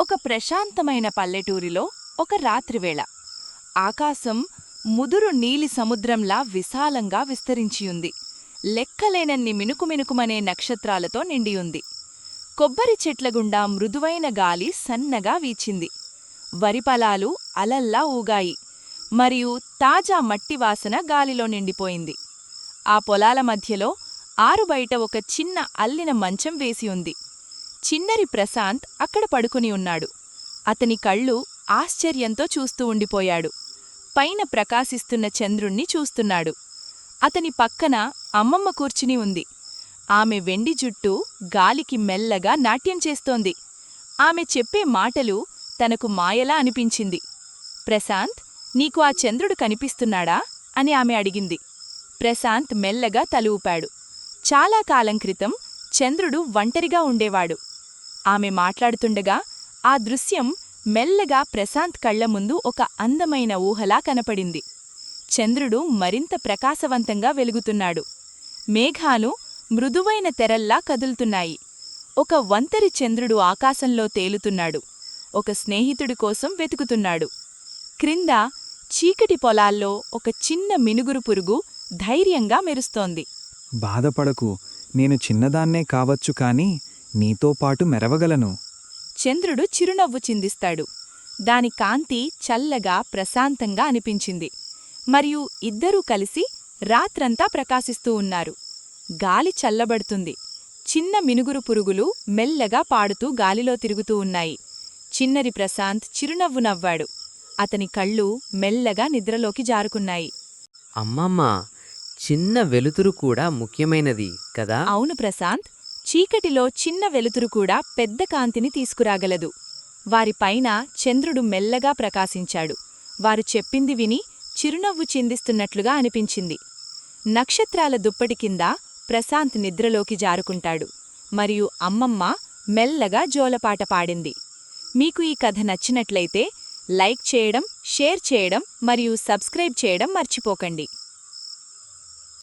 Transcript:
ఒక ప్రశాంతమైన పల్లెటూరిలో ఒక రాత్రివేళ ఆకాశం ముదురు నీలి సముద్రంలా విశాలంగా విస్తరించియుంది. లెక్కలేనన్ని మినుకుమినుకుమనే నక్షత్రాలతో నిండియుంది. కొబ్బరి చెట్లగుండా మృదువైన గాలి సన్నగా వీచింది. వరిపలాలు అలల్లా ఊగాయి, మరియు తాజా మట్టివాసన గాలిలో నిండిపోయింది. ఆ పొలాల మధ్యలో ఆరుబయట ఒక చిన్న అల్లిన మంచం వేసి ఉంది. చిన్నరి ప్రశాంత్ అక్కడ పడుకుని ఉన్నాడు. అతని కళ్ళు ఆశ్చర్యంతో చూస్తూ ఉండిపోయాడు. పైన ప్రకాశిస్తున్న చంద్రుణ్ణి చూస్తున్నాడు. అతని పక్కన అమ్మమ్మ కూర్చుని ఉంది. ఆమె వెండి జుట్టు గాలికి మెల్లగా నాట్యం చేస్తోంది. ఆమె చెప్పే మాటలు తనకు మాయలా అనిపించింది. ప్రశాంత్, నీకు ఆ చంద్రుడు కనిపిస్తున్నాడా అని ఆమె అడిగింది. ప్రశాంత్ మెల్లగా తల ఊపాడు. చాలా కాలం క్రితం చంద్రుడు ఒంటరిగా ఉండేవాడు. ఆమె మాట్లాడుతుండగా ఆ దృశ్యం మెల్లగా ప్రశాంత్ కళ్ల ముందు ఒక అందమైన ఊహలా కనపడింది. చంద్రుడు మరింత ప్రకాశవంతంగా వెలుగుతున్నాడు. మేఘాలు మృదువైన తెరల్లా కదులుతున్నాయి. ఒక వంతరి చంద్రుడు ఆకాశంలో తేలుతున్నాడు. ఒక స్నేహితుడి కోసం వెతుకుతున్నాడు. క్రింద చీకటి పొలాల్లో ఒక చిన్న మినుగురు పురుగు ధైర్యంగా మెరుస్తోంది. బాధపడకు, నేను చిన్నదాన్నే కావచ్చు కాని నీతోపాటు మెరవగలను. చంద్రుడు చిరునవ్వు చిందిస్తాడు. దాని కాంతి చల్లగా ప్రశాంతంగా అనిపించింది. మరియు ఇద్దరూ కలిసి రాత్రంతా ప్రకాశిస్తూ ఉన్నారు. గాలి చల్లబడుతుంది. చిన్న మినుగురు పురుగులు మెల్లగా పాడుతూ గాలిలో తిరుగుతూ ఉన్నాయి. చిన్నరి ప్రశాంత్ చిరునవ్వు నవ్వాడు. అతని కళ్ళు మెల్లగా నిద్రలోకి జారుకున్నాయి. అమ్మమ్మా, చిన్న వెలుతురు కూడా ముఖ్యమైనది కదా? అవును ప్రశాంత్, చీకటిలో చిన్న వెలుతురు కూడా పెద్ద కాంతిని తీసుకురాగలదు. వారిపైన చంద్రుడు మెల్లగా ప్రకాశించాడు. వారు చెప్పింది విని చిరునవ్వు చిందిస్తున్నట్లుగా అనిపించింది. నక్షత్రాల దుప్పటి కింద ప్రశాంత్ నిద్రలోకి జారుకుంటాడు. మరియు అమ్మమ్మ మెల్లగా జోలపాట పాడింది. మీకు ఈ కథ నచ్చినట్లయితే లైక్ చేయడం, షేర్ చేయడం మరియు సబ్స్క్రైబ్ చేయడం మర్చిపోకండి.